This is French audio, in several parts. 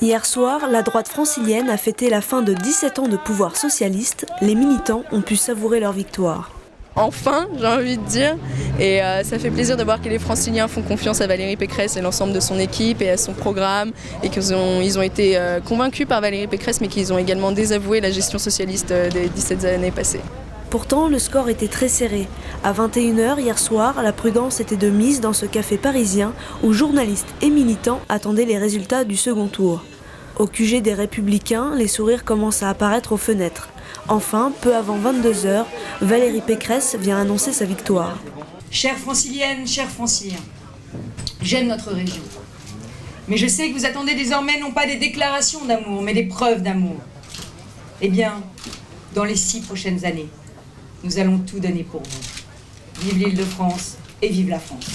Hier soir, la droite francilienne a fêté la fin de 17 ans de pouvoir socialiste. Les militants ont pu savourer leur victoire. Enfin, j'ai envie de dire, et ça fait plaisir de voir que les franciliens font confiance à Valérie Pécresse et l'ensemble de son équipe et à son programme, et qu'ils ont été convaincus par Valérie Pécresse, mais qu'ils ont également désavoué la gestion socialiste des 17 années passées. Pourtant, le score était très serré. À 21h hier soir, la prudence était de mise dans ce café parisien où journalistes et militants attendaient les résultats du second tour. Au QG des Républicains, les sourires commencent à apparaître aux fenêtres. Enfin, peu avant 22h, Valérie Pécresse vient annoncer sa victoire. Chères franciliennes, chers franciliens, j'aime notre région. Mais je sais que vous attendez désormais non pas des déclarations d'amour, mais des preuves d'amour. Eh bien, dans les 6 prochaines années, nous allons tout donner pour vous. Vive l'Île-de-France et vive la France.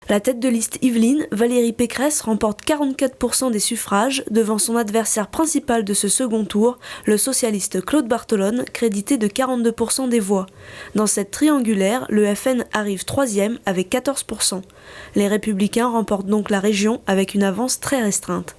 La tête de liste Yvelines, Valérie Pécresse, remporte 44% des suffrages devant son adversaire principal de ce second tour, le socialiste Claude Barthelone, crédité de 42% des voix. Dans cette triangulaire, le FN arrive 3e avec 14%. Les Républicains remportent donc la région avec une avance très restreinte.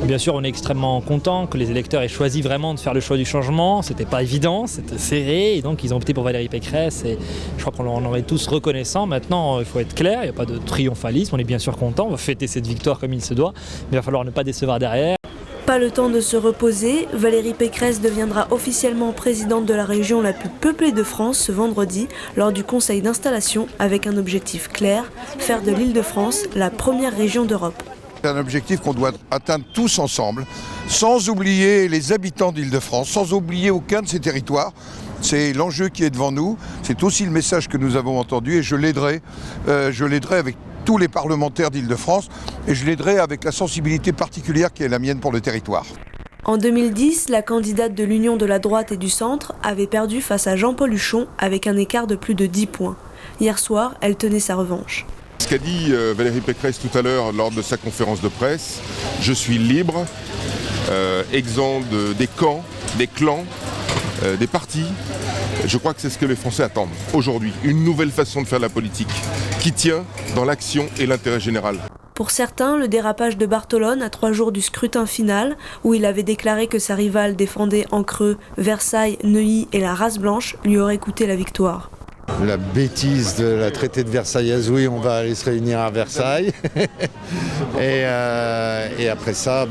Bien sûr, on est extrêmement content que les électeurs aient choisi vraiment de faire le choix du changement. C'était pas évident, c'était serré, et donc ils ont opté pour Valérie Pécresse. Et je crois qu'on en est tous reconnaissants. Maintenant, il faut être clair, il n'y a pas de triomphalisme. On est bien sûr content, on va fêter cette victoire comme il se doit, mais il va falloir ne pas décevoir derrière. Pas le temps de se reposer, Valérie Pécresse deviendra officiellement présidente de la région la plus peuplée de France ce vendredi lors du conseil d'installation avec un objectif clair, faire de l'Île-de-France la première région d'Europe. C'est un objectif qu'on doit atteindre tous ensemble, sans oublier les habitants d'Île-de-France, sans oublier aucun de ces territoires. C'est l'enjeu qui est devant nous, c'est aussi le message que nous avons entendu et je l'aiderai avec tous les parlementaires d'Île-de-France et je l'aiderai avec la sensibilité particulière qui est la mienne pour le territoire. En 2010, la candidate de l'Union de la droite et du centre avait perdu face à Jean-Paul Huchon avec un écart de plus de 10 points. Hier soir, elle tenait sa revanche. Ce qu'a dit Valérie Pécresse tout à l'heure lors de sa conférence de presse, je suis libre, exempt des camps, des clans, des partis. Je crois que c'est ce que les Français attendent aujourd'hui, une nouvelle façon de faire la politique qui tient dans l'action et l'intérêt général. Pour certains, le dérapage de Barthelone à 3 jours du scrutin final, où il avait déclaré que sa rivale défendait en creux Versailles, Neuilly et la race blanche, lui aurait coûté la victoire. La bêtise de la traité de Versailles, oui, on va aller se réunir à Versailles. et après ça,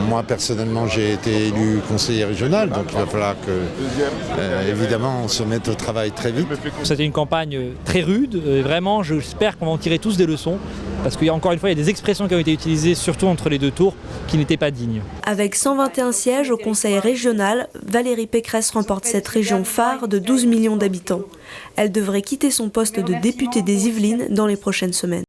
moi personnellement j'ai été élu conseiller régional, donc il va falloir que, évidemment, on se mette au travail très vite. C'était une campagne très rude, et vraiment j'espère qu'on va en tirer tous des leçons, parce qu'il y a encore une fois il y a des expressions qui ont été utilisées, surtout entre les deux tours, qui n'étaient pas dignes. Avec 121 sièges au conseil régional, Valérie Pécresse remporte cette région phare de 12 millions d'habitants. Elle devrait quitter son poste de députée des Yvelines dans les prochaines semaines.